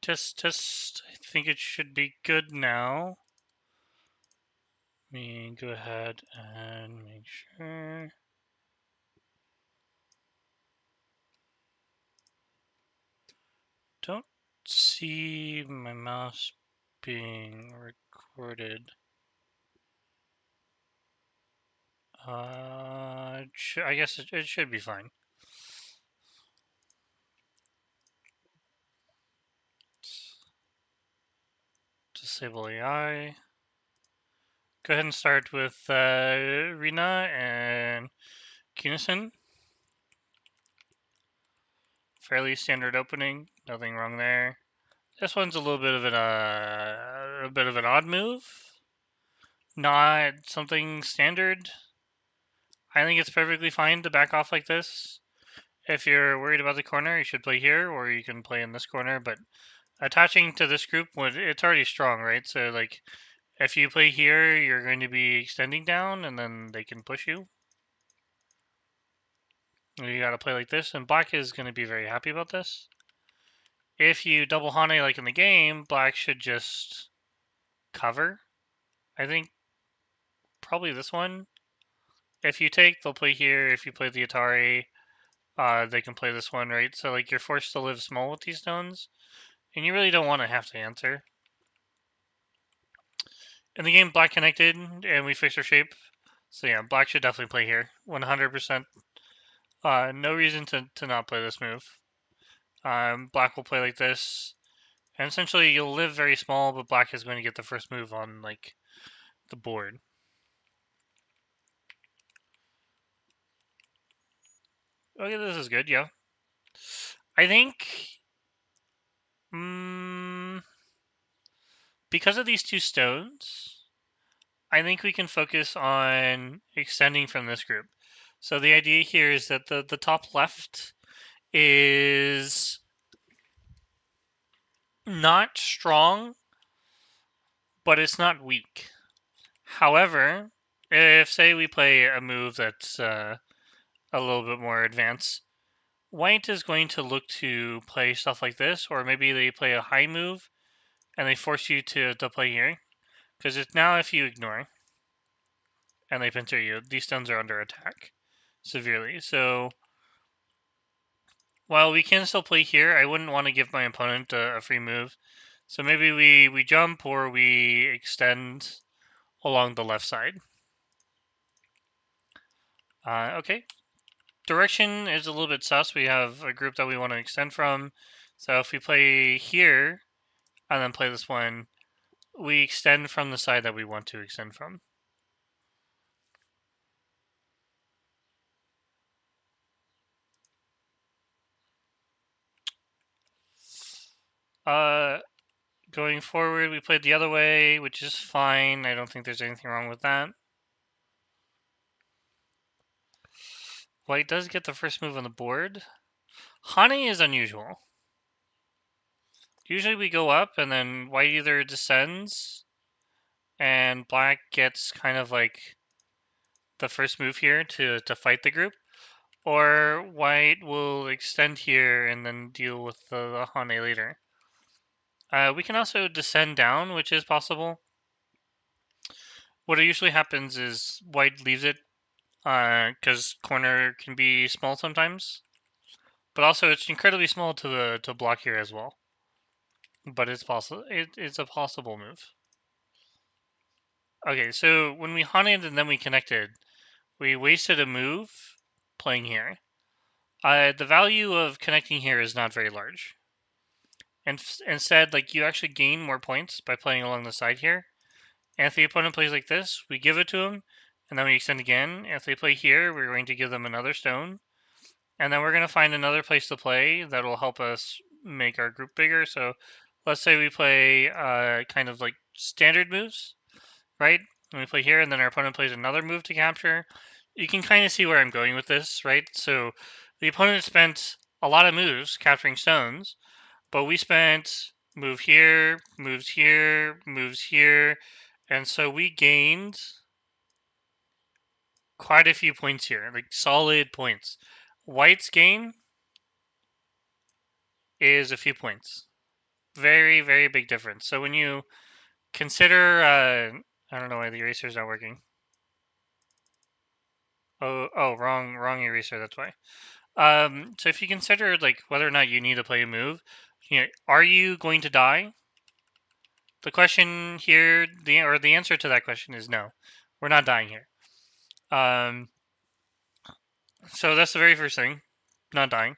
Test. I think it should be good now. Let me go ahead and make sure. Don't see my mouse being recorded. I guess it should be fine. Disable AI. Go ahead and start with Rina and Kunison. Fairly standard opening, nothing wrong there. This one's a little bit of an odd move, not something standard. I think it's perfectly fine to back off like this. If you're worried about the corner, you should play here, or you can play in this corner. But attaching to this group, it's already strong, right? So like, if you play here, you're going to be extending down, and then they can push you. You gotta play like this, and black is going to be very happy about this. If you double Hane like in the game, black should just cover. I think probably this one. If you take, they'll play here. If you play the Atari, they can play this one, right? So like you're forced to live small with these stones, and you really don't want to have to answer. In the game, black connected, and we fixed our shape. So yeah, black should definitely play here, 100%. No reason to not play this move. Black will play like this, and essentially you'll live very small, but black is going to get the first move on like the board. Okay, this is good, yeah. I think because of these two stones, I think we can focus on extending from this group. So the idea here is that the top left is not strong, but it's not weak. However, if say we play a move that's a little bit more advanced, white is going to look to play stuff like this, or maybe they play a high move and they force you to play here. Because it's now if you ignore and they pincer you, these stones are under attack severely. So while we can still play here, I wouldn't want to give my opponent a free move. So maybe we jump or we extend along the left side. Okay. Direction is a little bit sus. We have a group that we want to extend from. So if we play here and then play this one, we extend from the side that we want to extend from. Going forward, we played the other way, which is fine. I don't think there's anything wrong with that. White does get the first move on the board. Hane is unusual. Usually we go up and then white either descends and black gets kind of like the first move here to fight the group. Or white will extend here and then deal with the Hane later. We can also descend down, which is possible. What usually happens is white leaves it because corner can be small sometimes. But also it's incredibly small to block here as well. But it's possible. It's a possible move. Okay, so when we hunted and then we connected, we wasted a move playing here. The value of connecting here is not very large. And instead, like you actually gain more points by playing along the side here. And if the opponent plays like this, we give it to them, and then we extend again. If they play here, we're going to give them another stone. And then we're going to find another place to play that will help us make our group bigger. So let's say we play kind of like standard moves, right? And we play here, and then our opponent plays another move to capture. You can kind of see where I'm going with this, right? So the opponent spent a lot of moves capturing stones, but we spent move here, moves here, moves here, and so we gained quite a few points here, like solid points. White's gain is a few points. Very, very big difference. So when you consider, I don't know why the eraser's not working. Oh, wrong eraser. That's why. So if you consider like whether or not you need to play a move, are you going to die? The question here, the answer to that question is no. We're not dying here. So that's the very first thing, not dying.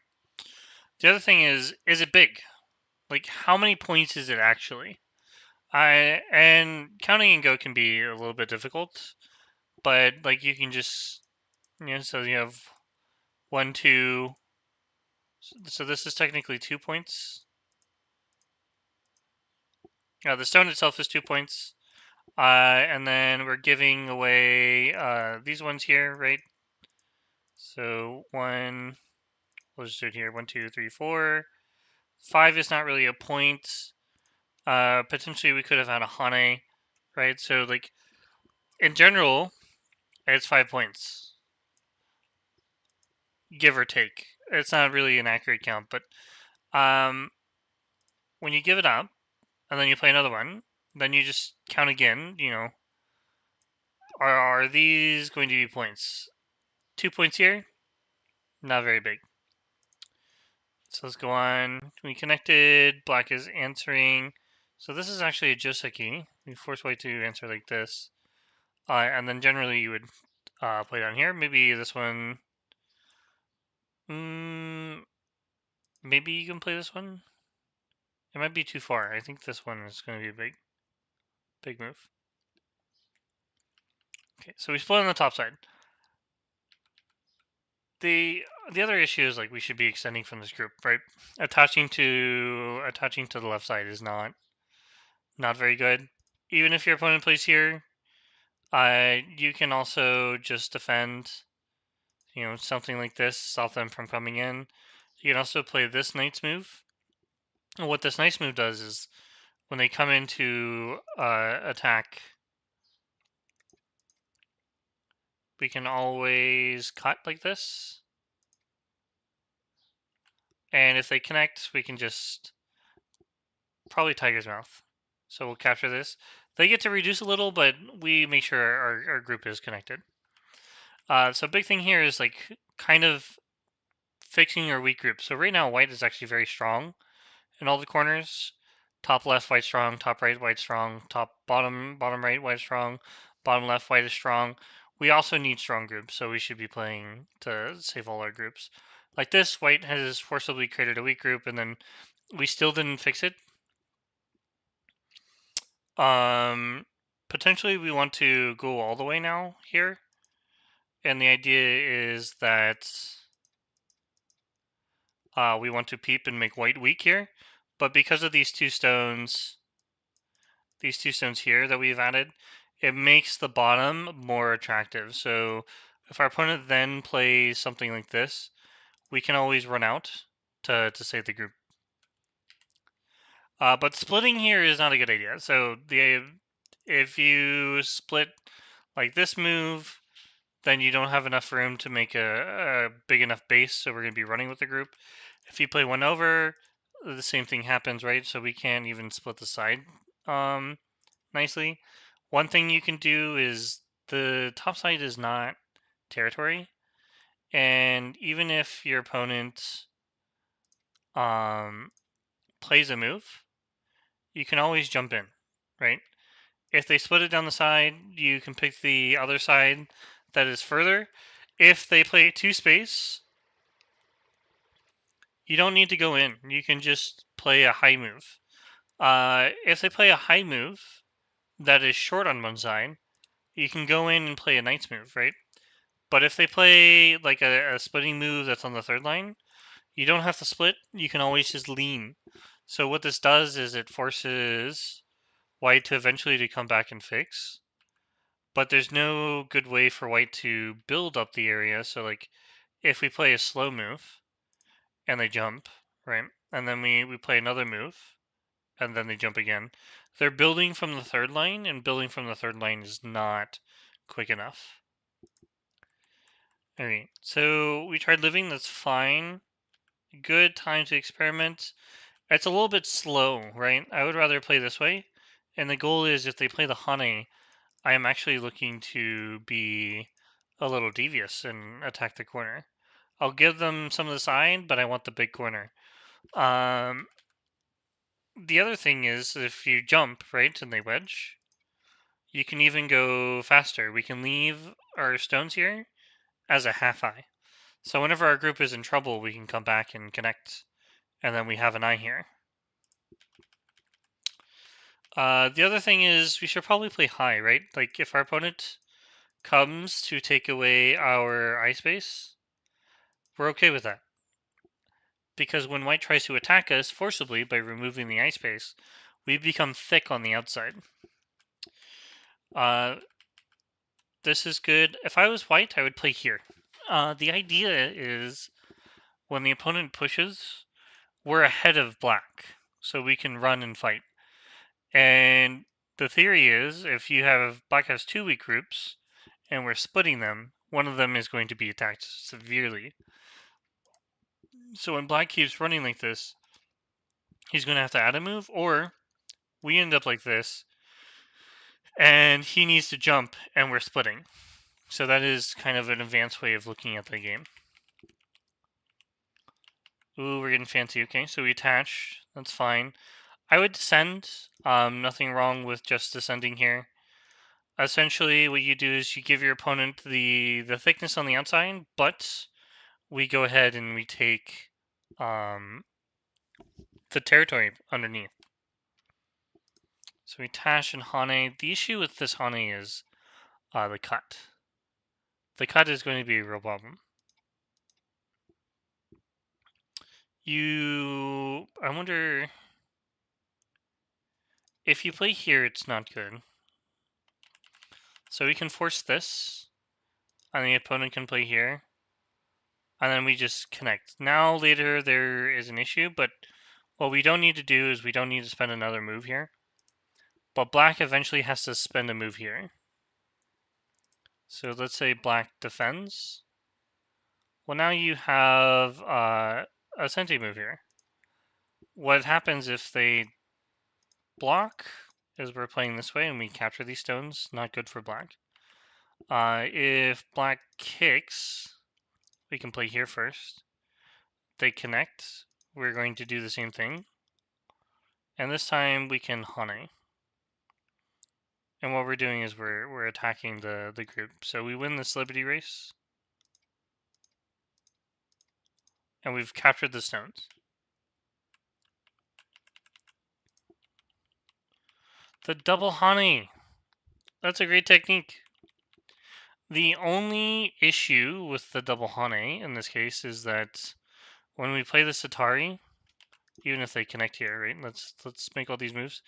The other thing is it big? Like, how many points is it actually? And counting in Go can be a little bit difficult, but like you can just, so you have 1, 2. So this is technically 2 points. The stone itself is 2 points. And then we're giving away these ones here, right? So one, we'll just do it here. 1, 2, 3, 4. 5 is not really a point. Potentially we could have had a Hane, right? So like in general, it's 5 points, give or take. It's not really an accurate count, but um, when you give it up and then you play another one, then you just count again. Are these going to be points? 2 points here, not very big. So let's go on. We connected. Black is answering. So this is actually a Joseki. We force white to answer like this. And then generally you would play down here. Maybe this one. Maybe you can play this one. It might be too far. I think this one is going to be a big move. Okay, so we split on the top side. The other issue is like we should be extending from this group, right? Attaching to the left side is not very good. Even if your opponent plays here, you can also just defend, something like this, stop them from coming in. You can also play this knight's move. And what this knight's move does is when they come into attack, we can always cut like this. And if they connect, we can just probably Tiger's Mouth. So we'll capture this. They get to reduce a little, but we make sure our group is connected. So big thing here is like kind of fixing your weak group. So right now, white is actually very strong in all the corners. Top left, white strong. Top right, white strong. Top bottom right, white strong. Bottom left, white is strong. We also need strong groups, so we should be playing to save all our groups. Like this, white has forcibly created a weak group, and then we still didn't fix it. Potentially we want to go all the way now here. And the idea is that we want to peep and make white weak here. But because of these two stones here that we've added, it makes the bottom more attractive. So if our opponent then plays something like this, we can always run out to save the group. But splitting here is not a good idea. So if you split like this move, then you don't have enough room to make a big enough base, so we're going to be running with the group. If you play one over, the same thing happens, right? So we can't even split the side nicely. One thing you can do is the top side is not territory, and even if your opponent plays a move, you can always jump in, right? If they split it down the side, you can pick the other side that is further. If they play 2 space, you don't need to go in. You can just play a high move. If they play a high move that is short on one side, you can go in and play a knight's move, right? But if they play like a splitting move that's on the third line, you don't have to split. You can always just lean. So what this does is it forces white to eventually to come back and fix. But there's no good way for white to build up the area. So like if we play a slow move and they jump, right? And then we play another move and then they jump again. They're building from the third line, and building from the third line is not quick enough. All right, so we tried living, that's fine. Good time to experiment. It's a little bit slow, right? I would rather play this way. And the goal is if they play the Hane, I am actually looking to be a little devious and attack the corner. I'll give them some of the side, but I want the big corner. Um, the other thing is if you jump, right, and they wedge, you can even go faster. We can leave our stones here as a half eye. So whenever our group is in trouble, we can come back and connect, and then we have an eye here. The other thing is we should probably play high, right? Like if our opponent comes to take away our eye space, we're okay with that. Because when white tries to attack us forcibly by removing the eye space, we become thick on the outside. Uh, this is good. If I was white, I would play here. The idea is when the opponent pushes, we're ahead of black, so we can run and fight. And the theory is if you have black has two weak groups and we're splitting them, one of them is going to be attacked severely. So when black keeps running like this, he's going to have to add a move, or we end up like this and he needs to jump and we're splitting. So that is kind of an advanced way of looking at the game. Ooh, we're getting fancy. Okay, so we attach. That's fine. I would descend. Nothing wrong with just descending here. Essentially, what you do is you give your opponent the thickness on the outside, but we go ahead and we take the territory underneath. So we Tash and Hane. The issue with this Hane is the cut. The cut is going to be a real problem. I wonder if you play here, it's not good. So we can force this, and the opponent can play here, and then we just connect. Now later there is an issue, but what we don't need to do is we don't need to spend another move here. But black eventually has to spend a move here. So let's say black defends. Well, now you have a Sente move here. What happens if they block is we're playing this way and we capture these stones. Not good for black. If black kicks, we can play here first. They connect. We're going to do the same thing. And this time we can Hane. And what we're doing is we're attacking the group. So we win this Liberty race. And we've captured the stones. The double Hane. That's a great technique. The only issue with the double Hane in this case is that when we play the Satari, even if they connect here, right? Let's make all these moves.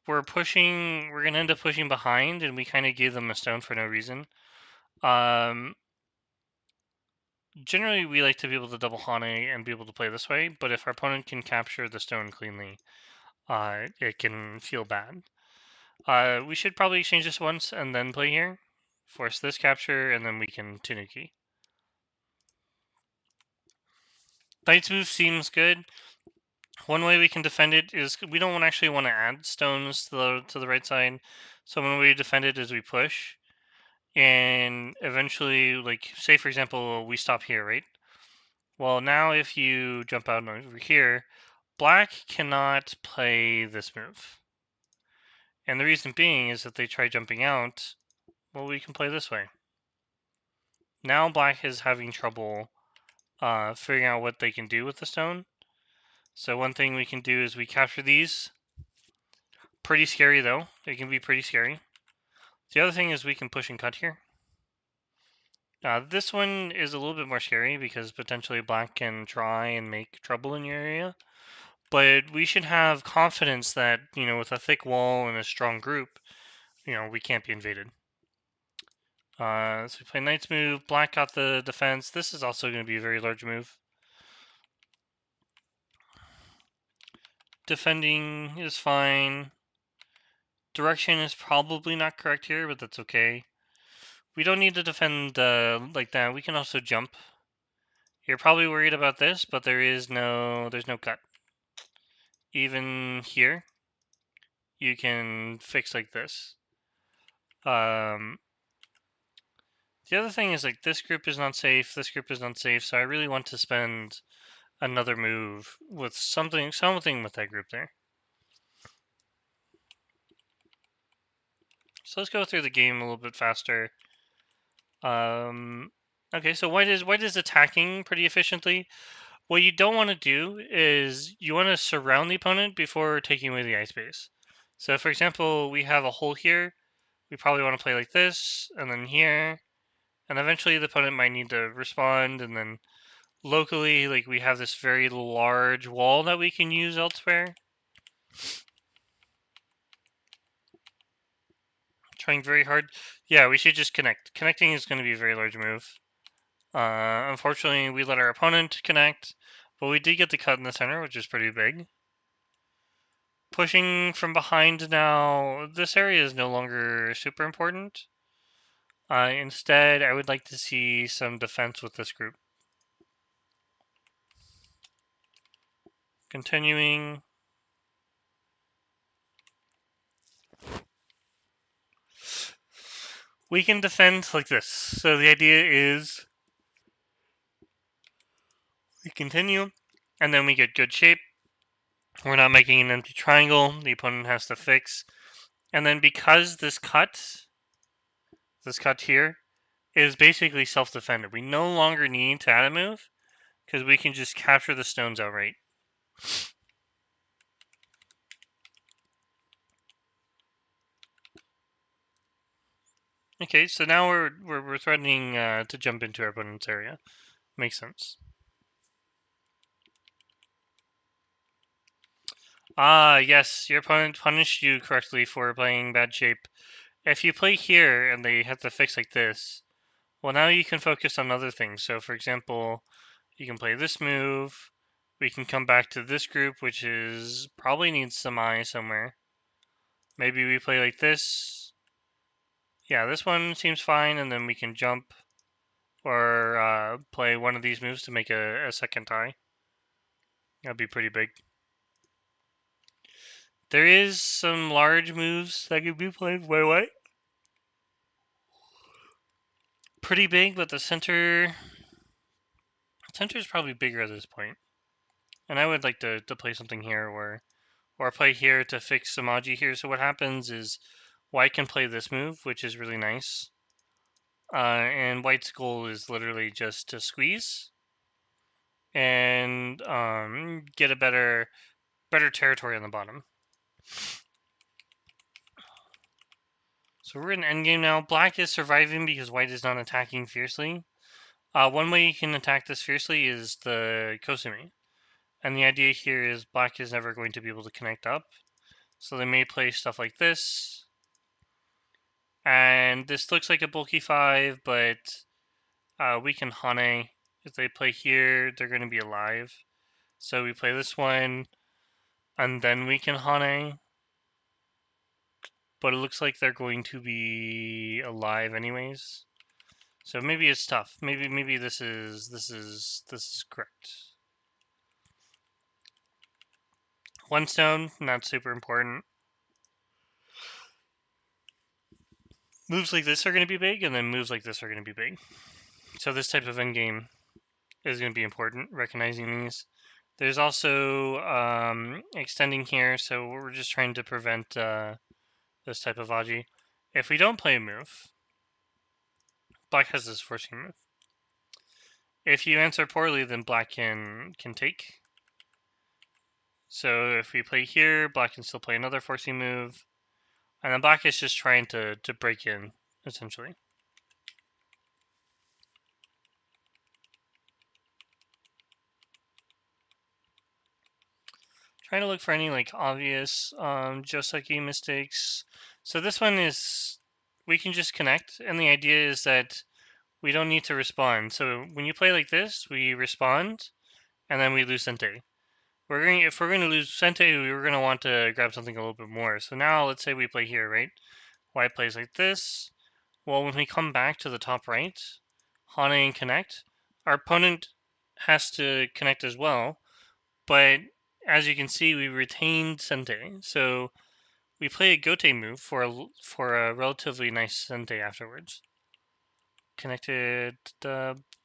We're gonna end up pushing behind, and we kind of gave them a stone for no reason. Generally, we like to be able to double Hane and be able to play this way, but if our opponent can capture the stone cleanly, it can feel bad. We should probably exchange this once and then play here. Force this capture, and then we can Tanuki. Knight's move seems good. One way we can defend it is we don't actually want to add stones to the right side. So when we defend it is we push. And eventually, like, say for example, we stop here, right? Well, now if you jump out over here, black cannot play this move. And the reason being is that they try jumping out, well, we can play this way. Now black is having trouble figuring out what they can do with the stone. So one thing we can do is we capture these. Pretty scary though. It can be pretty scary. The other thing is we can push and cut here. This one is a little bit more scary because potentially black can try and make trouble in your area. But we should have confidence that, with a thick wall and a strong group, we can't be invaded. So we play knight's move. Black got the defense. This is also going to be a very large move. Defending is fine. Direction is probably not correct here, but that's okay. We don't need to defend like that. We can also jump. You're probably worried about this, but there's no cut. even here, you can fix like this. The other thing is like this group is not safe, this group is not safe, so I really want to spend another move with something with that group there. So let's go through the game a little bit faster. Okay, so white is attacking pretty efficiently. What you don't want to do is you want to surround the opponent before taking away the ice base. So for example, we have a hole here. We probably want to play like this, and then here, and eventually the opponent might need to respond, and then locally, like we have this very large wall that we can use elsewhere. Trying very hard. Yeah, we should just connect. Connecting is going to be a very large move. Unfortunately, we let our opponent connect, but we did get the cut in the center, which is pretty big. Pushing from behind now, this area is no longer super important. Instead, I would like to see some defense with this group. Continuing. We can defend like this. So the idea is we continue, and then we get good shape. We're not making an empty triangle. The opponent has to fix. And then because this cut here, is basically self-defended. We no longer need to add a move, because we can just capture the stones outright. Okay, so now we're threatening to jump into our opponent's area. Makes sense. Ah, yes, your opponent punished you correctly for playing bad shape. If you play here and they have to fix like this, well, now you can focus on other things. So, for example, you can play this move. We can come back to this group, which is probably needs some eye somewhere. Maybe we play like this. Yeah, this one seems fine, and then we can jump or play one of these moves to make a second tie. That'd be pretty big. There is some large moves that could be played by white. Pretty big, but the center is probably bigger at this point. And I would like to play something here or play here to fix Samaji here. So what happens is white can play this move, which is really nice. And white's goal is literally just to squeeze and get a better territory on the bottom. So we're in endgame now. Black is surviving because white is not attacking fiercely. One way you can attack this fiercely is the Kosumi. And the idea here is black is never going to be able to connect up. So they may play stuff like this. And this looks like a bulky 5, but we can Hane. If they play here, they're going to be alive. So we play this one, and then we can Hane. But it looks like they're going to be alive anyways. So maybe it's tough. Maybe this is correct. One stone, not super important. Moves like this are going to be big, and then moves like this are going to be big. So this type of endgame is going to be important, recognizing these. There's also extending here, so we're just trying to prevent this type of Aji. If we don't play a move, black has this forcing move. If you answer poorly, then black can take. So if we play here, black can still play another forcing move. And then black is just trying to break in, essentially. Trying to look for any like obvious Joseki mistakes. So this one is, we can just connect, and the idea is that we don't need to respond. So when you play like this, we respond, and then we lose Sente. If we're going to lose Sente, we're going to want to grab something a little bit more. So now let's say we play here, right? White plays like this. Well, when we come back to the top right, Hane and connect, our opponent has to connect as well, but as you can see, we retained Sente. So we play a Gote move for a relatively nice Sente afterwards. Connected.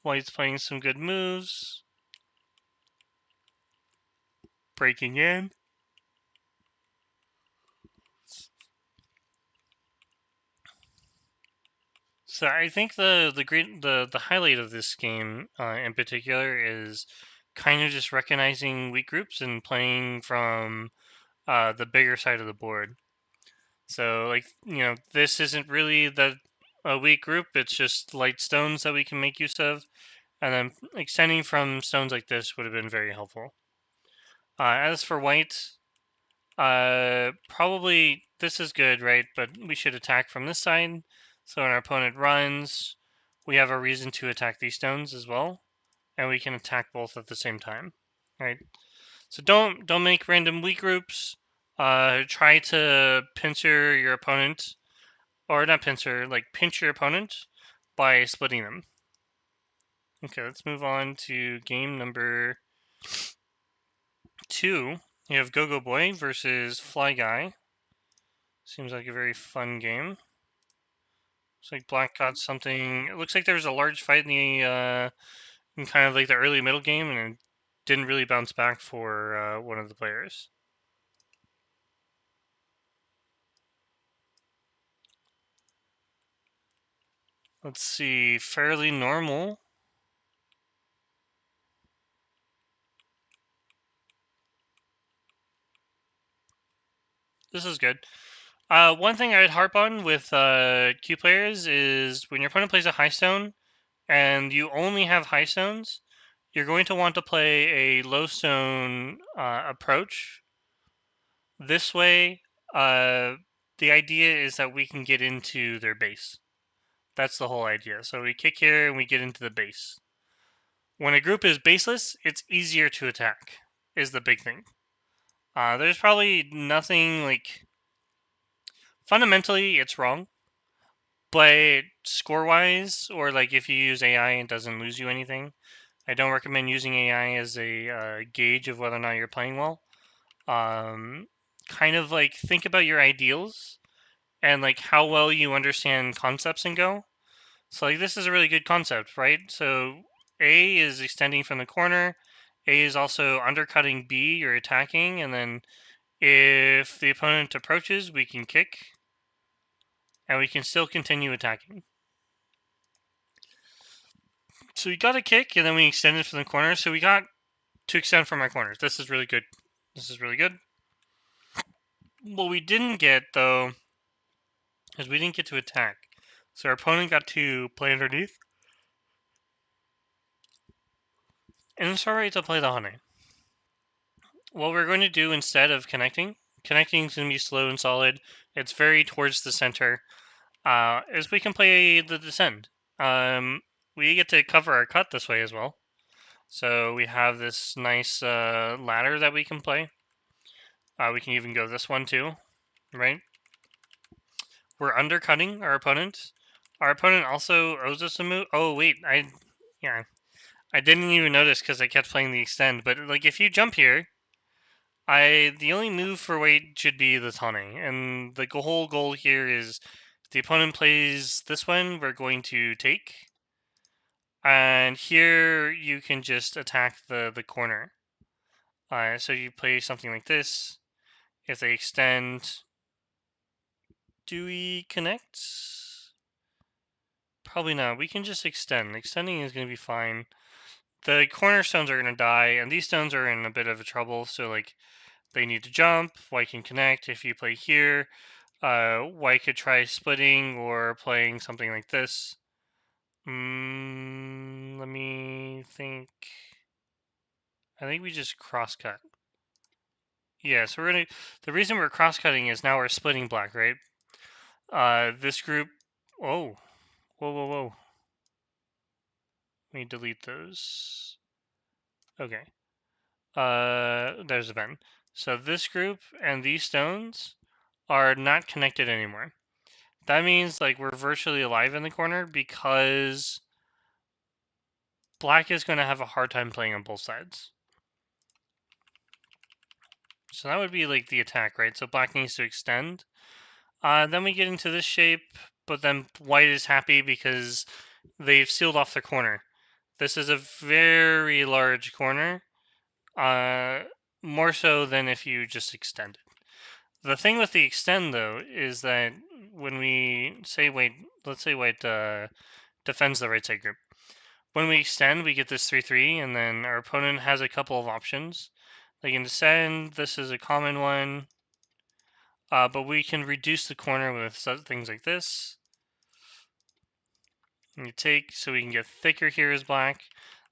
White's playing some good moves. Breaking in. So I think the highlight of this game in particular is kind of just recognizing weak groups and playing from the bigger side of the board. So like this isn't really a weak group. It's just light stones that we can make use of, and then extending from stones like this would have been very helpful. As for white, probably this is good, right? But we should attack from this side. So when our opponent runs, we have a reason to attack these stones as well, and we can attack both at the same time, right? So don't make random weak groups. Try to pincer your opponent, or not pincer, like pinch your opponent by splitting them. Okay, let's move on to game number 2. You have Go-Go Boy versus Fly Guy. Seems like a very fun game. Looks like Black got something. It looks like there was a large fight in kind of like the early middle game, and it didn't really bounce back for one of the players. Let's see, fairly normal. This is good. One thing I'd harp on with Q players is when your opponent plays a high stone and you only have high stones, you're going to want to play a low stone approach. This way, the idea is that we can get into their base. That's the whole idea. So we kick here and we get into the base. When a group is baseless, it's easier to attack, is the big thing. There's probably nothing like... Fundamentally, it's wrong. But score-wise, or like if you use AI and it doesn't lose you anything, I don't recommend using AI as a gauge of whether or not you're playing well. Kind of like think about your ideals and like how well you understand concepts in Go. So like this is a really good concept, right? So A is extending from the corner. A is also undercutting B, you're attacking, and then if the opponent approaches, we can kick, and we can still continue attacking. So we got a kick, and then we extended from the corner. So we got to extend from our corners. This is really good. This is really good. What we didn't get, though, is we didn't get to attack. So our opponent got to play underneath. And it's alright to play the honey. What we're going to do instead of connecting is going to be slow and solid. It's very towards the center. Is we can play the descend. We get to cover our cut this way as well. So we have this nice ladder that we can play. We can even go this one too, right? We're undercutting our opponent. Our opponent also owes us a move. Oh wait, I didn't even notice because I kept playing the extend. But like if you jump here, the only move for weight should be the Tane, and the whole goal here is if the opponent plays this one, we're going to take, and here you can just attack the corner. So you play something like this. If they extend, do we connect? Probably not. We can just extend. Extending is going to be fine. The cornerstones are going to die, and these stones are in a bit of trouble. So like they need to jump. White can connect. If you play here, White could try splitting or playing something like this. Let me think. I think we just cross-cut. Yeah, so we're gonna... The reason we're cross-cutting is now we're splitting black, right? This group... Oh. Whoa, whoa, whoa. Let me delete those. Okay. There's a bend. So this group and these stones are not connected anymore. That means like we're virtually alive in the corner because black is going to have a hard time playing on both sides. So that would be like the attack, right? So black needs to extend. Then we get into this shape, but then white is happy because they've sealed off their corner. This is a very large corner, more so than if you just extend it. The thing with the extend, though, is that when we say white, let's say white defends the right side group. When we extend, we get this 3-3, and then our opponent has a couple of options. They can descend, this is a common one, but we can reduce the corner with things like this. And you take, so we can get thicker here as black.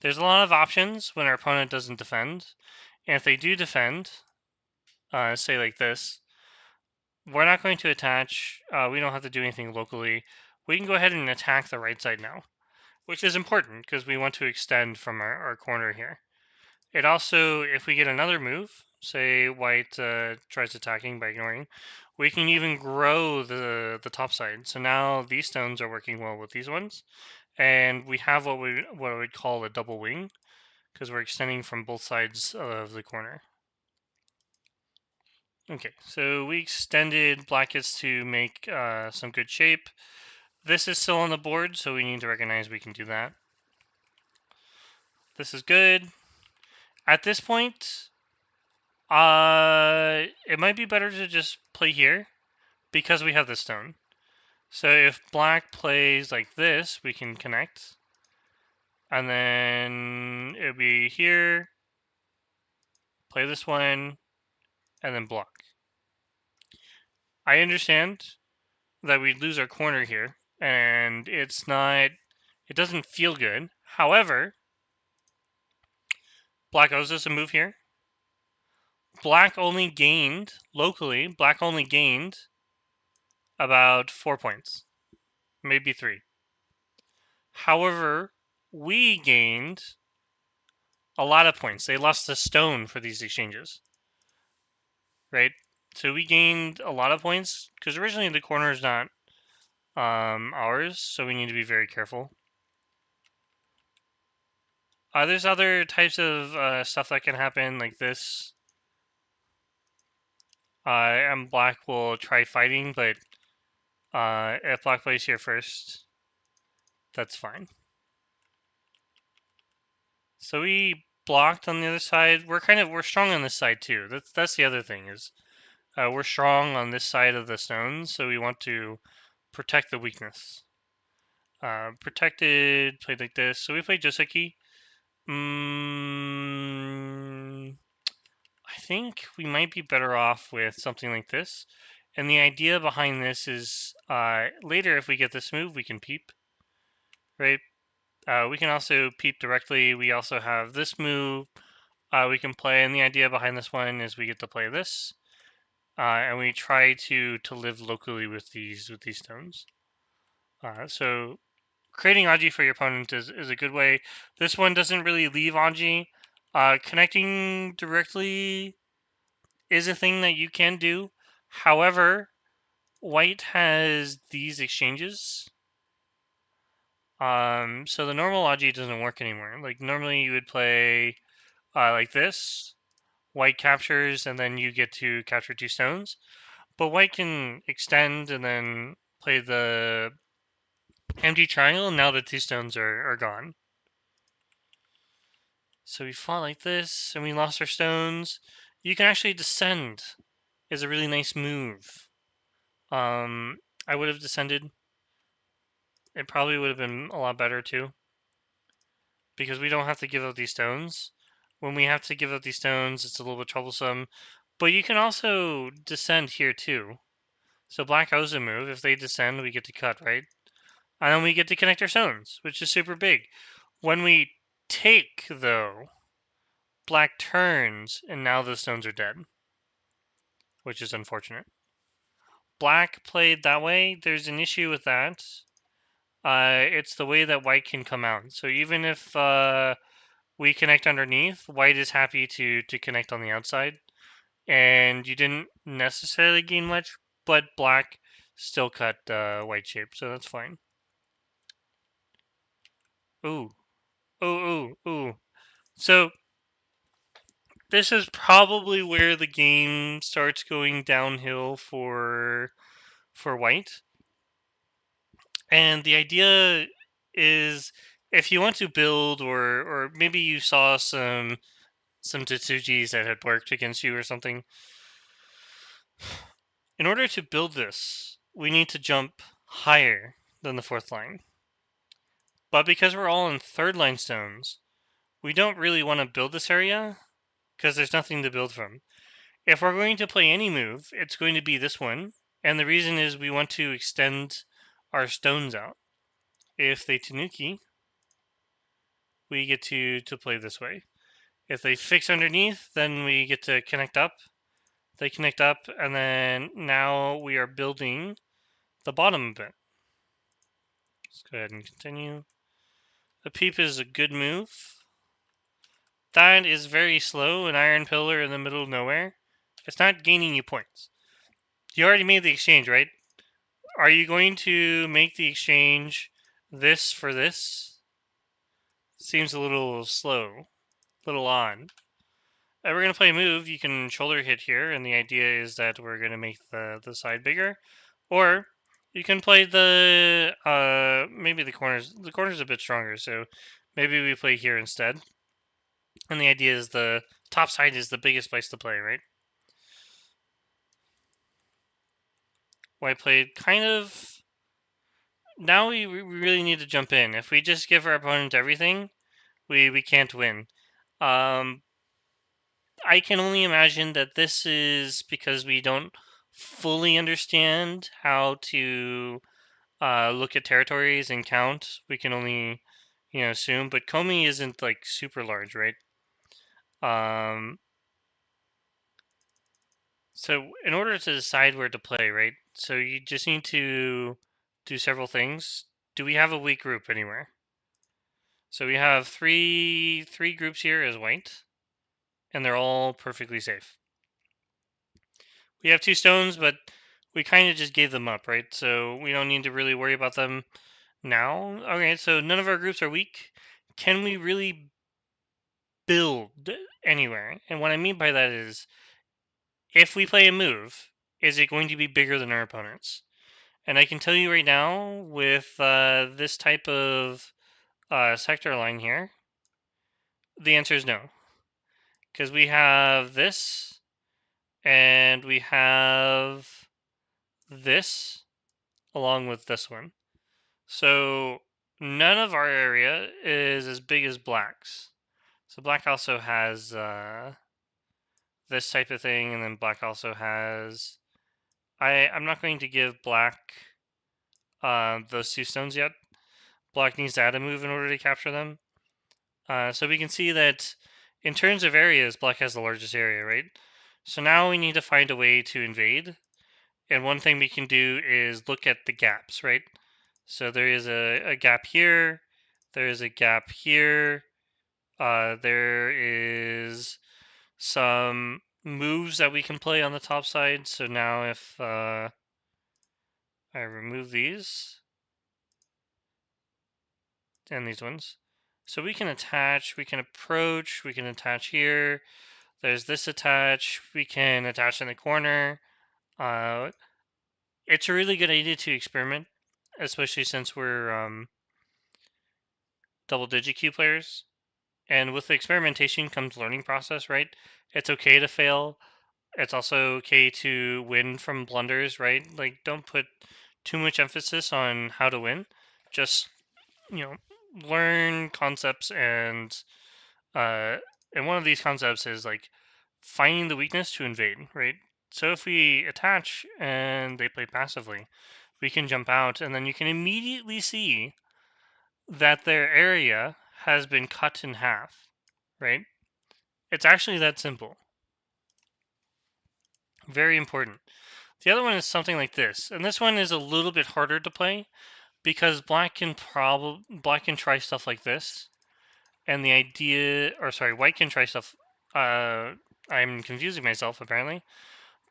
There's a lot of options when our opponent doesn't defend. And if they do defend, say like this, we're not going to attach, we don't have to do anything locally. We can go ahead and attack the right side now, which is important because we want to extend from our corner here. It also, if we get another move, say white tries attacking by ignoring, we can even grow the top side. So now these stones are working well with these ones, and we have what I would call a double wing, because we're extending from both sides of the corner. Okay, so we extended blackets to make some good shape. This is still on the board, so we need to recognize we can do that. This is good. At this point, it might be better to just play here because we have the stone. So if black plays like this, we can connect. And then it'll be here, play this one, and then block. I understand that we lose our corner here, and it doesn't feel good. However, black owes us a move here. Black only gained, locally, black only gained about 4 points, maybe 3. However, we gained a lot of points. They lost a stone for these exchanges, right? So we gained a lot of points because originally the corner is not ours, so we need to be very careful. There's other types of stuff that can happen, like this. And black will try fighting, but if black plays here first, that's fine. So we blocked on the other side. We're strong on this side too. That's the other thing is we're strong on this side of the stones, so we want to protect the weakness. Protected, played like this. So we played Joseki. I think we might be better off with something like this. And the idea behind this is later if we get this move, we can peep, right? We can also peep directly. We also have this move we can play, and the idea behind this one is we get to play this, and we try to live locally with these stones. So creating Aji for your opponent is a good way. This one doesn't really leave Aji. Connecting directly is a thing that you can do. However, white has these exchanges. So the normal Aji doesn't work anymore. Like normally you would play like this. White captures and then you get to capture 2 stones. But white can extend and then play the empty triangle, and now the 2 stones are gone. So we fought like this, and we lost our stones. You can actually descend is a really nice move. I would have descended. It probably would have been a lot better too. Because we don't have to give up these stones. When we have to give up these stones, it's a little bit troublesome. But you can also descend here too. So black owes a move. If they descend, we get to cut, right? And then we get to connect our stones, which is super big. When we take, though, black turns, and now the stones are dead, which is unfortunate. Black played that way. There's an issue with that. It's the way that white can come out. So even if we connect underneath, white is happy to connect on the outside. And you didn't necessarily gain much, but black still cut white shape, so that's fine. Ooh. Ooh, ooh, ooh. So this is probably where the game starts going downhill for white. And the idea is, if you want to build, or maybe you saw some Tetsujis that had worked against you or something. In order to build this, we need to jump higher than the fourth line. But because we're all in third line stones, we don't really want to build this area because there's nothing to build from. If we're going to play any move, it's going to be this one. And the reason is we want to extend our stones out. If they Tanuki, we get to play this way. If they fix underneath, then we get to connect up. They connect up, and then now we are building the bottom bit. Let's go ahead and continue. The peep is a good move. That is very slow, an iron pillar in the middle of nowhere. It's not gaining you points. You already made the exchange, right? Are you going to make the exchange this for this? Seems a little slow, a little odd. We're going to play a move. You can shoulder hit here, and the idea is that we're going to make the side bigger. Or you can play the, maybe the corners. The corner's a bit stronger, so maybe we play here instead. And the idea is the top side is the biggest place to play, right? White played kind of... Now we really need to jump in. If we just give our opponent everything, we can't win. I can only imagine that this is because we don't fully understand how to look at territories and count. We can only, assume. But Komi isn't like super large, right? So in order to decide where to play, right? So you just need to do several things. Do we have a weak group anywhere? So we have three groups here as white, and they're all perfectly safe. We have 2 stones, but we kind of just gave them up, right? So we don't need to really worry about them now. Okay, so none of our groups are weak. Can we really build anywhere? And what I mean by that is, if we play a move, is it going to be bigger than our opponents? And I can tell you right now, with this type of sector line here, the answer is no. Because we have this, and we have this, along with this one. So none of our area is as big as black's. So black also has this type of thing, and then black also has... I'm not going to give black those 2 stones yet. Black needs to add a move in order to capture them. So we can see that in terms of areas, black has the largest area, right? So now we need to find a way to invade. And one thing we can do is look at the gaps, right? So there is a gap here. There is a gap here. There is some moves that we can play on the top side. So now if I remove these and these ones, so we can attach, we can approach, we can attach here. There's this attach. We can attach in the corner. It's a really good idea to experiment, especially since we're double-digit Q players. And with the experimentation comes learning process, right? It's okay to fail. It's also okay to win from blunders, right? Like, don't put too much emphasis on how to win. Just, learn concepts, and one of these concepts is like finding the weakness to invade, right? So if we attach and they play passively, we can jump out, and then you can immediately see that their area has been cut in half, right? It's actually that simple. Very important. The other one is something like this, and this one is a little bit harder to play because black can try stuff like this, and the idea, or sorry, white can try stuff. I'm confusing myself apparently.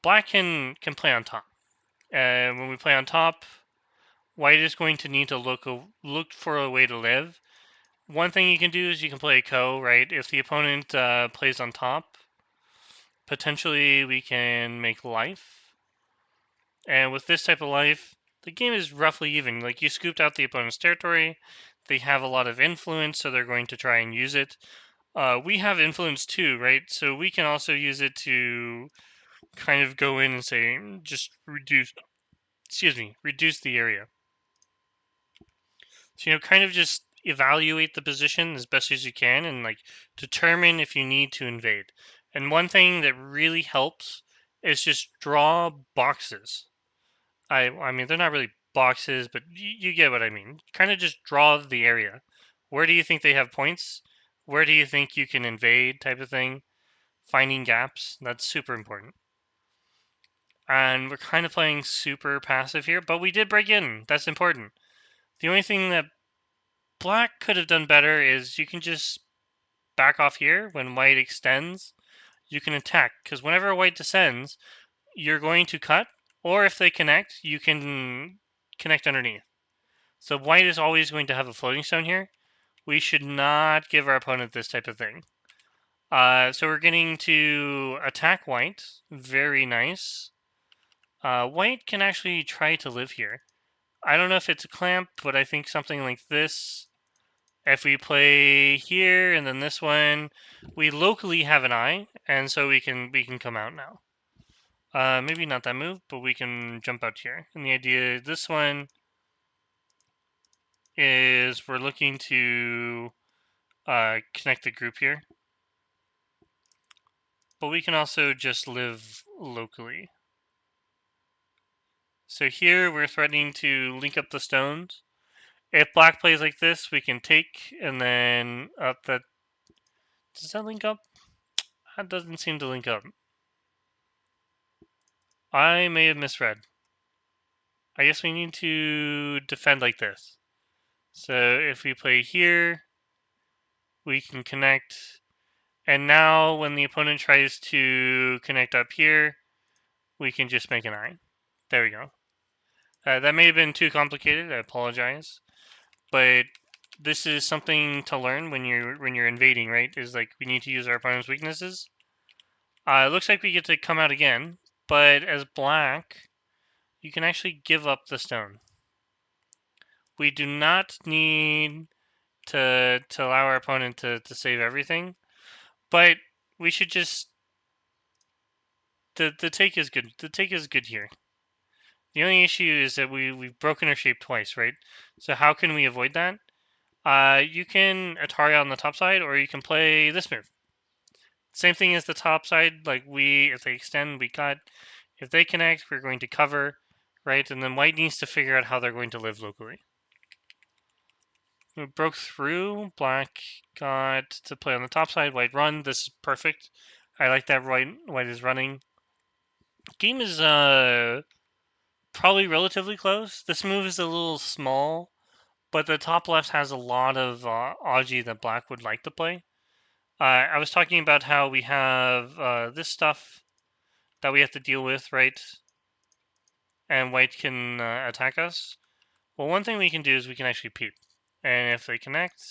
Black can play on top. When we play on top, white is going to need to look for a way to live. One thing you can do is you can play a ko, right? If the opponent plays on top, Potentially we can make life. And with this type of life, the game is roughly even. Like, you scooped out the opponent's territory, they have a lot of influence, so they're going to try and use it. We have influence too, right? So we can also use it to kind of go in and say, just reduce, reduce the area. So, kind of just evaluate the position as best as you can and like determine if you need to invade. And one thing that really helps is just draw boxes. I mean, they're not really boxes, but you get what I mean. Kind of just draw the area. Where do you think they have points? Where do you think you can invade, type of thing? Finding gaps, that's super important. And we're kind of playing super passive here, but we did break in. That's important. The only thing that black could have done better is you can just back off here when white extends. You can attack, because whenever white descends, you're going to cut, or if they connect, you can connect underneath. So white is always going to have a floating stone here. We should not give our opponent this type of thing. So we're getting to attack white. Very nice. White can actually try to live here. I don't know if it's a clamp, but I think something like this. If we play here and then this one, we locally have an eye, and so we can come out now. Maybe not that move, but we can jump out here. And the idea, this one is we're looking to connect the group here, but we can also just live locally. So here we're threatening to link up the stones. If black plays like this, we can take and then up that. Does that link up? That doesn't seem to link up. I may have misread. I guess we need to defend like this. So if we play here, we can connect. And now when the opponent tries to connect up here, we can just make an eye. There we go. That may have been too complicated. I apologize. But this is something to learn when you're invading, right? Is like we need to use our opponent's weaknesses. It looks like we get to come out again, but as black, you can actually give up the stone. We do not need to allow our opponent to save everything, but we should just the take is good. The take is good here. The only issue is that we've broken our shape twice, right? So how can we avoid that? You can Atari on the top side, or you can play this move. Same thing as the top side, like if they extend, we cut. If they connect, we're going to cover, right? And then white needs to figure out how they're going to live locally. We broke through, black got to play on the top side, white run. This is perfect. I like that white is running. Game is probably relatively close. This move is a little small, but the top left has a lot of Aji that black would like to play. I was talking about how we have this stuff that we have to deal with, right? And white can attack us. Well, one thing we can do is we can actually peep. And if they connect,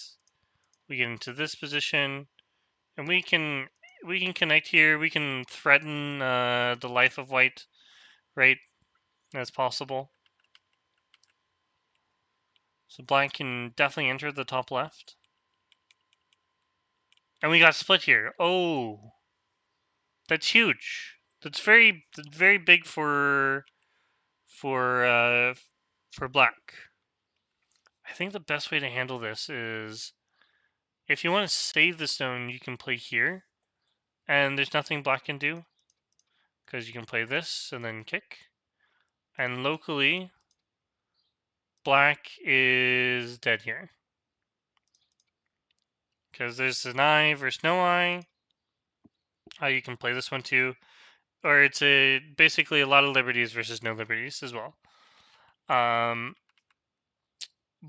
we get into this position, and we can connect here. We can threaten the life of white, right? As possible. So black can definitely enter the top left. And we got split here. Oh, that's huge. That's very big for black. I think the best way to handle this is if you want to save the stone, you can play here, and there's nothing black can do because you can play this and then kick. And locally, black is dead here because there's an eye versus no eye. You can play this one too, or it's basically a lot of liberties versus no liberties as well.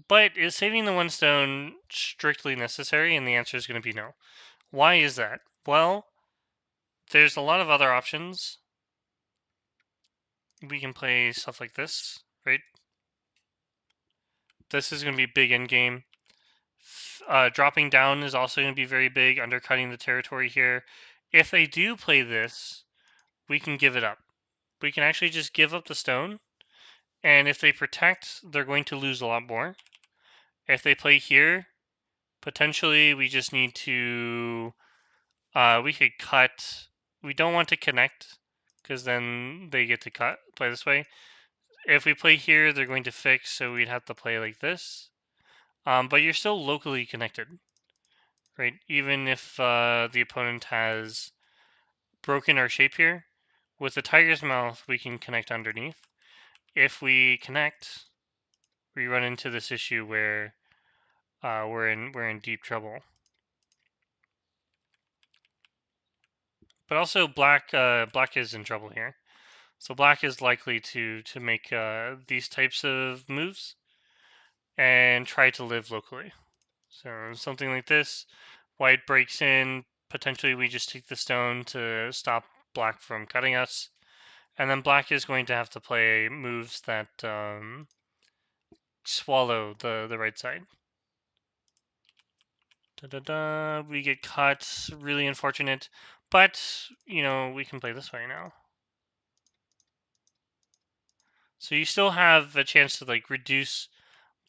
But is saving the one stone strictly necessary? And the answer is going to be no. Why is that? Well, there's a lot of other options. We can play stuff like this, right? This is going to be big end game. Dropping down is also going to be very big, undercutting the territory here. If they do play this, we can give it up. We can actually just give up the stone, and if they protect, they're going to lose a lot more. If they play here, potentially we just need to, we could cut. We don't want to connect, because then they get to play this way. If we play here, they're going to fix, so we'd have to play like this. But you're still locally connected, right? Even if the opponent has broken our shape here, with the tiger's mouth, we can connect underneath. If we connect, we run into this issue where we're in deep trouble. But also, black is in trouble here. So black is likely to make these types of moves and try to live locally. So something like this, white breaks in. Potentially, we just take the stone to stop black from cutting us, and then black is going to have to play moves that swallow the right side. Da da da. We get cut. Really unfortunate, but you know we can play this way now. So you still have a chance to like reduce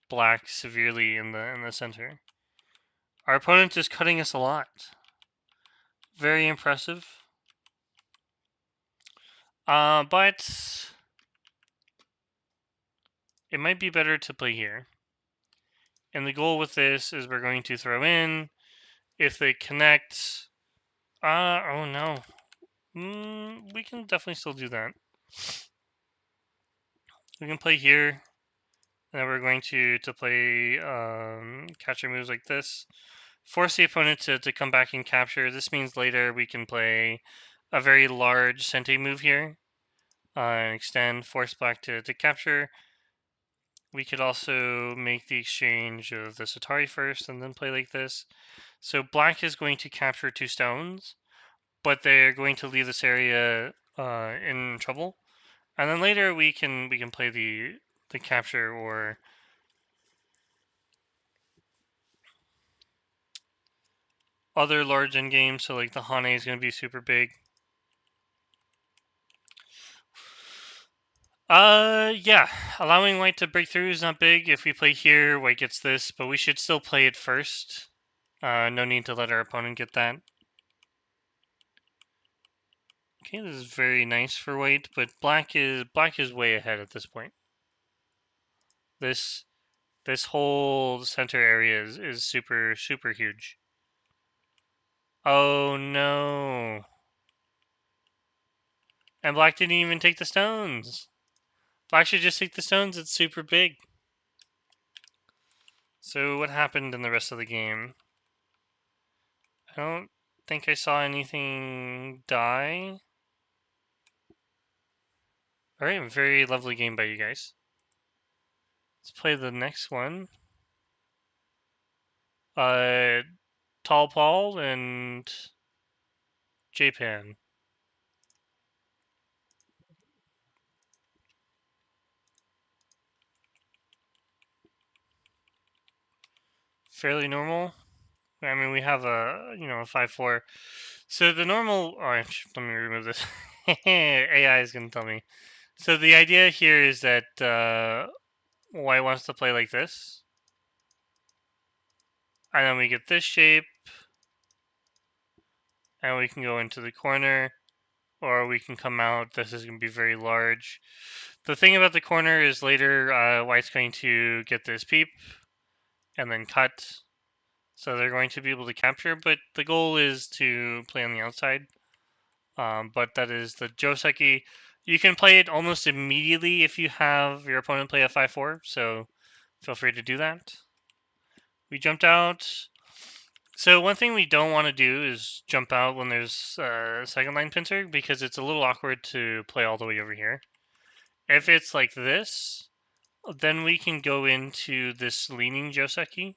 black severely in the center. Our opponent is cutting us a lot. Very impressive. But it might be better to play here. And the goal with this is we're going to throw in. If they connect, oh no. We can definitely still do that. We can play here. And then we're going to play catcher moves like this. Force the opponent to come back and capture. This means later we can play a very large Sente move here. Extend, force black to capture. We could also make the exchange of the Atari first and then play like this. So black is going to capture 2 stones, but they're going to leave this area in trouble. And then later we can play the capture or other large endgames. So like the Hane is going to be super big. Yeah. Allowing white to break through is not big. If we play here, white gets this, but we should still play it first. No need to let our opponent get that. Okay, this is very nice for white, but black is way ahead at this point. This whole center area is super huge. Oh no. And black didn't even take the stones. Black should just take the stones, it's super big. So what happened in the rest of the game? I don't think I saw anything die. Alright, very lovely game by you guys. Let's play the next one. Tall Paul and Japan. Fairly normal. I mean, we have a, you know, a 5-4. So the normal, oh, let me remove this. AI is going to tell me. So the idea here is that white wants to play like this. And then we get this shape. And we can go into the corner. Or we can come out. This is going to be very large. The thing about the corner is later white's going to get this peep. And then cut. So they're going to be able to capture. But the goal is to play on the outside. But that is the Joseki. You can play it almost immediately if you have your opponent play a 5-4, so feel free to do that. We jumped out. So one thing we don't want to do is jump out when there's a second line pincer, because it's a little awkward to play all the way over here. If it's like this, then we can go into this leaning Joseki,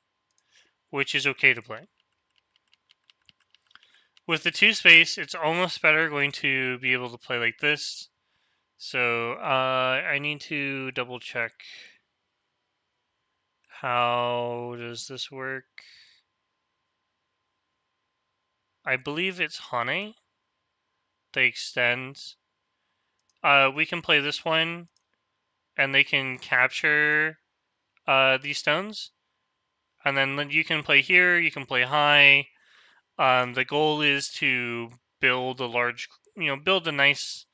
which is okay to play. With the 2 space, it's almost better going to be able to play like this. So I need to double check. How does this work? I believe it's Hane. they extend. We can play this one, and they can capture these stones. And then you can play here, you can play high. The goal is to build a large, build a nice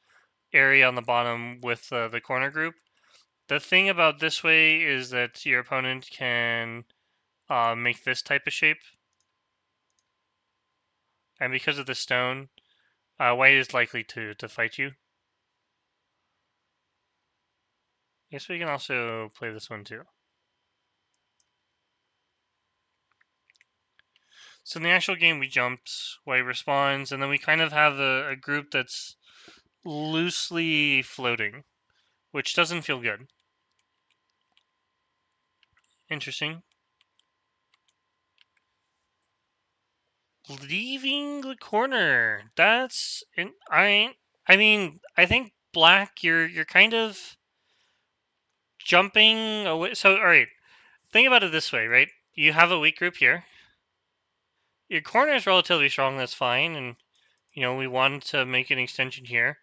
area on the bottom with the corner group. The thing about this way is that your opponent can make this type of shape. And because of the stone, white is likely to fight you. I guess we can also play this one too. So in the actual game, we jumped, white responds, and then we kind of have a group that's loosely floating, which doesn't feel good. Interesting. Leaving the corner. That's I mean, I think black. You're kind of jumping away. So all right, think about it this way, right? You have a weak group here. Your corner is relatively strong. That's fine, and we want to make an extension here.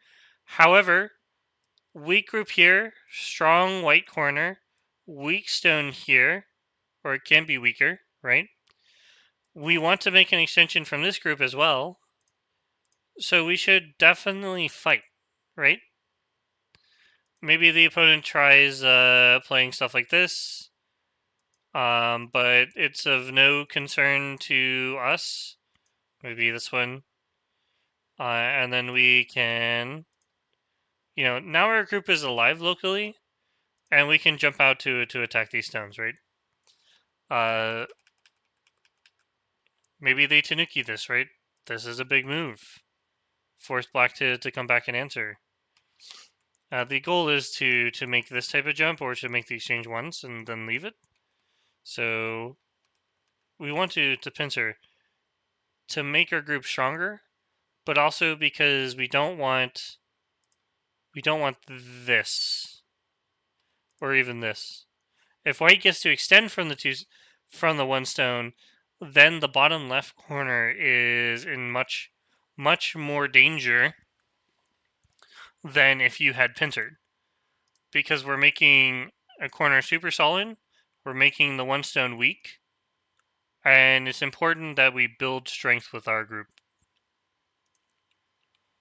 However, weak group here, strong white corner, weak stone here, or it can be weaker, right? We want to make an extension from this group as well. So we should definitely fight, right? Maybe the opponent tries playing stuff like this, but it's of no concern to us. Maybe this one. And then we can, now our group is alive locally, and we can jump out to attack these stones, right? Maybe they Tanuki this, right? This is a big move. Force black to come back and answer. The goal is to make this type of jump or to make the exchange once and then leave it. So we want to pincer to make our group stronger, but also because we don't want this or even this. If white gets to extend from the one stone, then the bottom left corner is in much more danger than if you had pincered. Because we're making a corner super solid, we're making the one stone weak, and it's important that we build strength with our group.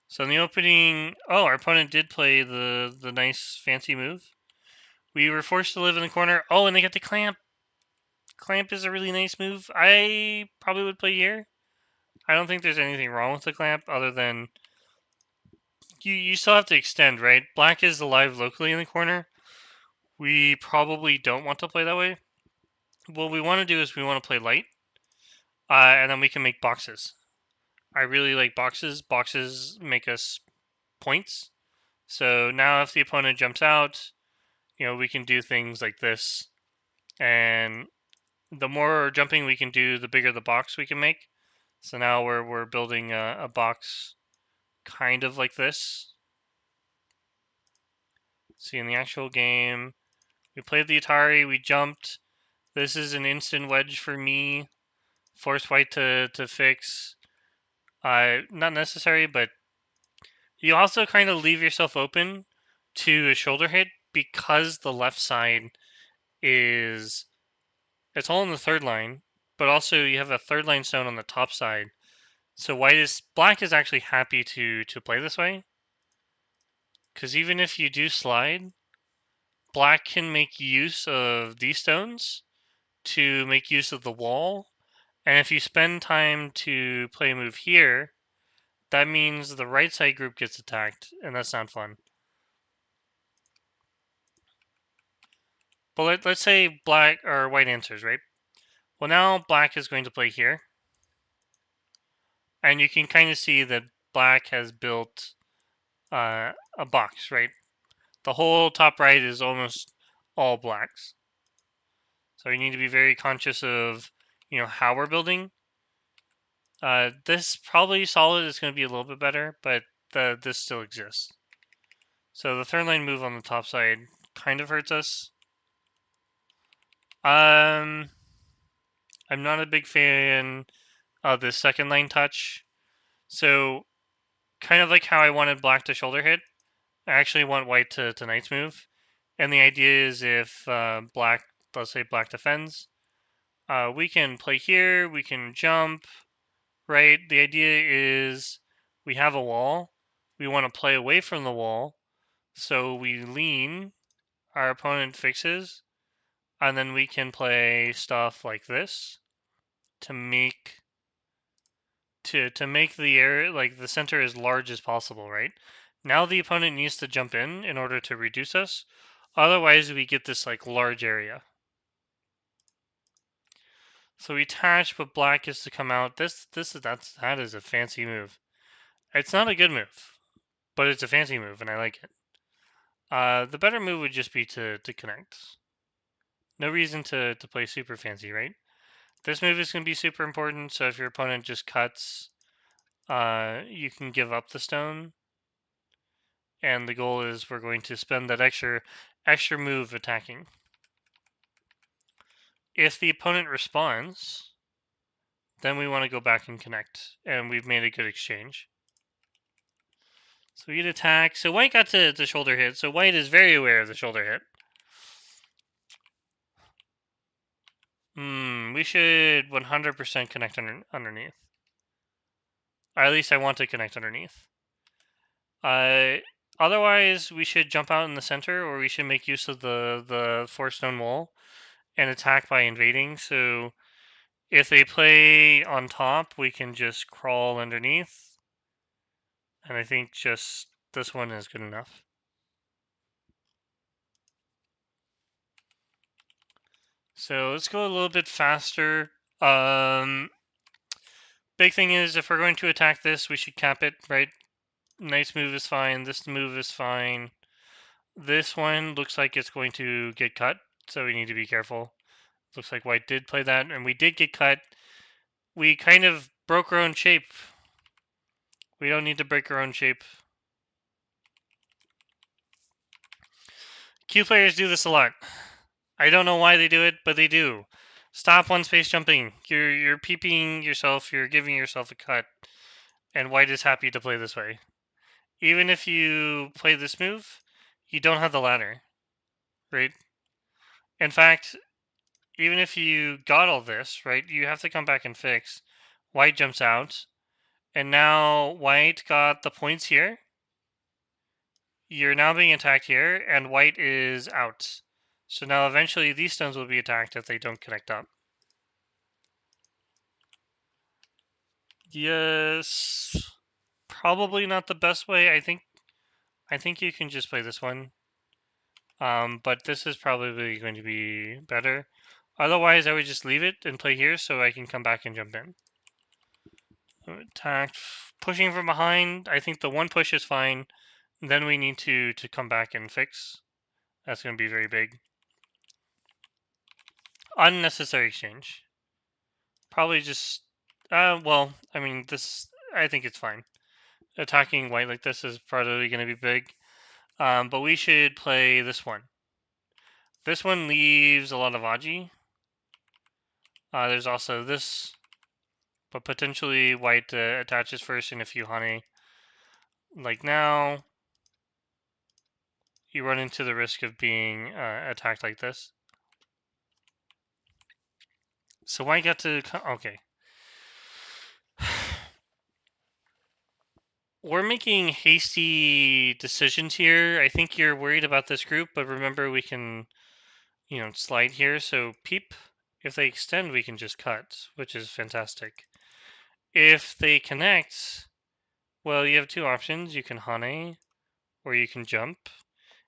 So in the opening, our opponent did play the nice fancy move. We were forced to live in the corner. Oh, and they got the clamp. Clamp is a really nice move. I probably would play here. I don't think there's anything wrong with the clamp other than you still have to extend, right? Black is alive locally in the corner. We probably don't want to play that way. What we want to do is we want to play light, and then we can make boxes. I really like boxes. Boxes make us points. So now if the opponent jumps out, we can do things like this. And the more jumping we can do, the bigger the box we can make. So now we're building a box kind of like this. See, in the actual game, we played the Atari, we jumped. This is an instant wedge for me. Force white to fix. Not necessary, but you also kind of leave yourself open to a shoulder hit because the left side is it's all in the third line, but also you have a third line stone on the top side. So black is actually happy to play this way. Because even if you do slide, black can make use of these stones to make use of the wall. And if you spend time to play a move here, that means the right side group gets attacked, and that's not fun. But let's say black or white answers, right? Well, now black is going to play here. And you can kind of see that black has built a box, right? The whole top right is almost all blacks. So we need to be very conscious of, how we're building. This probably solid is going to be a little bit better, but this still exists. So the third line move on the top side kind of hurts us. I'm not a big fan of the second line touch. So kind of like how I wanted black to shoulder hit, I actually want white to knight's move. And the idea is if black, let's say black defends, we can play here, we can jump, right? The idea is we have a wall, we want to play away from the wall, so we lean, our opponent fixes, and then we can play stuff like this to make make the area, like the center, as large as possible, right? Now the opponent needs to jump in order to reduce us. Otherwise, we get this like large area. So we attach, but black is to come out. That is a fancy move. It's not a good move, but it's a fancy move, and I like it. The better move would just be to connect. No reason to play super fancy, right? This move is going to be super important, so if your opponent just cuts, you can give up the stone. And the goal is we're going to spend that extra move attacking. If the opponent responds, then we want to go back and connect, and we've made a good exchange. So we get attack. So white got to shoulder hit, so white is very aware of the shoulder hit. We should 100% connect underneath. Or at least I want to connect underneath. Otherwise, we should jump out in the center, or we should make use of the 4-stone wall and attack by invading. So if they play on top, we can just crawl underneath. And I think just this one is good enough. So let's go a little bit faster. Big thing is, if we're going to attack this, we should cap it, right? Nice move is fine. This move is fine. This one looks like it's going to get cut, so we need to be careful. Looks like white did play that, and we did get cut. We kind of broke our own shape. We don't need to break our own shape. Q players do this a lot. I don't know why they do it, but they do. Stop one space jumping. You're peeping yourself. You're giving yourself a cut. And white is happy to play this way. Even if you play this move, you don't have the ladder, right? In fact, even if you got all this, right, you have to come back and fix. White jumps out, and now white got the points here. You're now being attacked here, and white is out. So now eventually these stones will be attacked if they don't connect up. Yes, probably not the best way. I think you can just play this one. But this is probably going to be better. Otherwise, I would just leave it and play here so I can come back and jump in. Attack, pushing from behind. I think the one push is fine. Then we need to come back and fix. That's going to be very big. Unnecessary exchange. Probably just, well, I mean, this, I think it's fine. Attacking white like this is probably going to be big. But we should play this one. This one leaves a lot of Aji. There's also this, but potentially white attaches first in a few honey. Like now, you run into the risk of being attacked like this. So white got to, okay. We're making hasty decisions here. I think you're worried about this group, but remember we can, slide here. So peep, if they extend, we can just cut, which is fantastic. If they connect, well, you have two options. You can honey, or you can jump.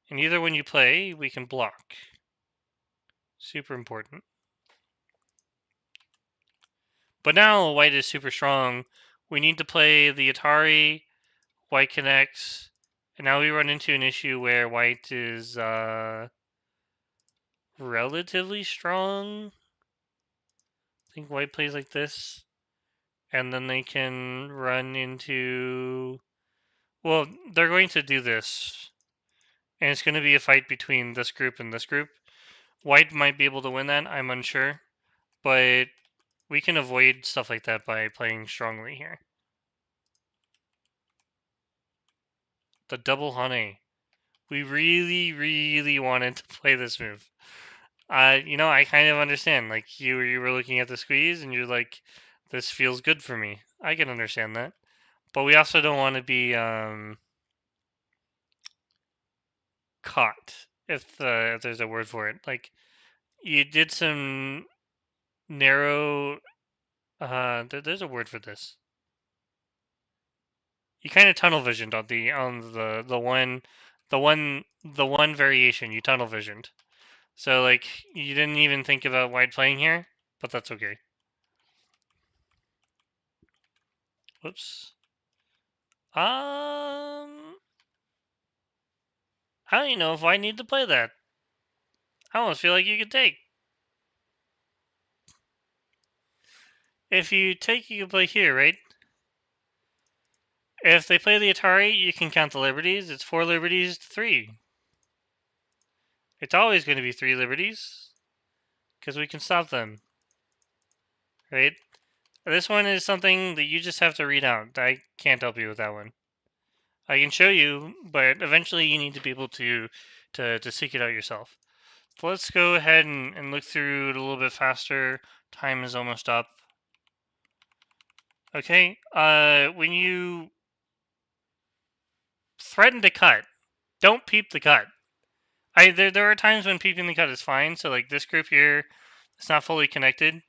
And either when you play, we can block. Super important. But now white is super strong. We need to play the Atari, white connects, and now we run into an issue where white is relatively strong. I think white plays like this, and then they can run into, well, they're going to do this, and it's going to be a fight between this group and this group. White might be able to win that, I'm unsure, but we can avoid stuff like that by playing strongly here. The double Hane. We really, really wanted to play this move. I kind of understand. Like you were looking at the squeeze and you're like, this feels good for me. I can understand that. But we also don't want to be caught, if there's a word for it. Like you did some narrow. There's a word for this. You kind of tunnel visioned on the one variation. You tunnel visioned. So like you didn't even think about white playing here, but that's okay. Whoops. I don't even know if I need to play that. I almost feel like you could take. If you take, you can play here, right? If they play the Atari, you can count the liberties. It's 4 liberties to 3. It's always going to be 3 liberties, because we can stop them, right? This one is something that you just have to read out. I can't help you with that one. I can show you, but eventually you need to be able to seek it out yourself. So let's go ahead and look through it a little bit faster. Time is almost up. Okay, when you threaten to cut, don't peep the cut. There are times when peeping the cut is fine. So like this group here, it's not fully connected.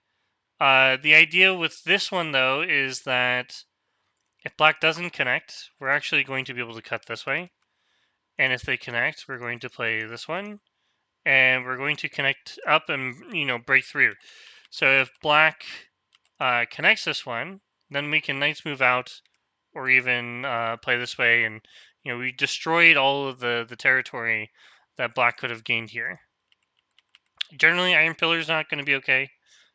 The idea with this one though is that if black doesn't connect, we're actually going to be able to cut this way. And if they connect, we're going to play this one. And we're going to connect up and, break through. So if black connects this one, then we can nice move out or even play this way. And, we destroyed all of the territory that black could have gained here. Generally, Iron Pillar is not going to be okay.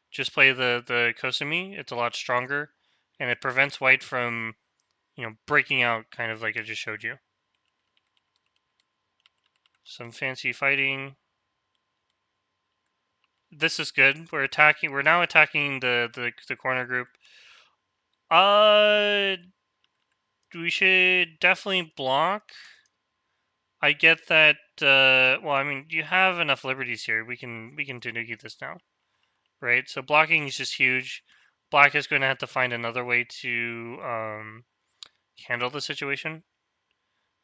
Just play the Kosumi. It's a lot stronger. And it prevents white from, breaking out kind of like I just showed you. Some fancy fighting. This is good. We're now attacking the corner group. We should definitely block. I get that. Well, I mean, you have enough liberties here. We can Tanuki this now, right? So blocking is just huge. Black is going to have to find another way to handle the situation.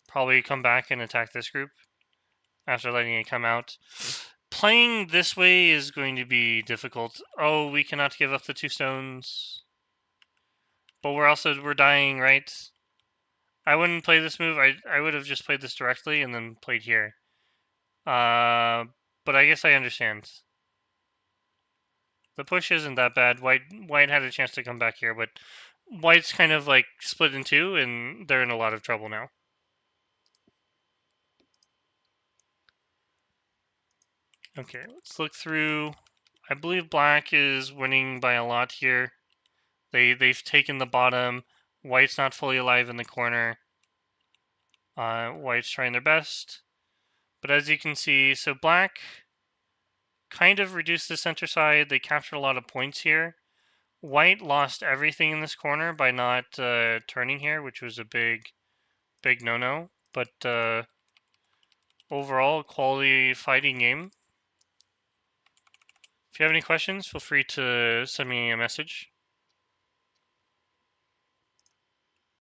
Probably come back and attack this group after letting it come out. Playing this way is going to be difficult. Oh, we cannot give up the 2 stones. But we're dying, right? I wouldn't play this move. I would have just played this directly and then played here. But I guess I understand. The push isn't that bad. White had a chance to come back here, but white's kind of like split in 2, and they're in a lot of trouble now. Okay, let's look through. I believe black is winning by a lot here. They've taken the bottom. White's not fully alive in the corner. White's trying their best. But as you can see, so black kind of reduced the center side. They captured a lot of points here. White lost everything in this corner by not turning here, which was a big no-no. But overall, quality fighting game. If you have any questions, feel free to send me a message.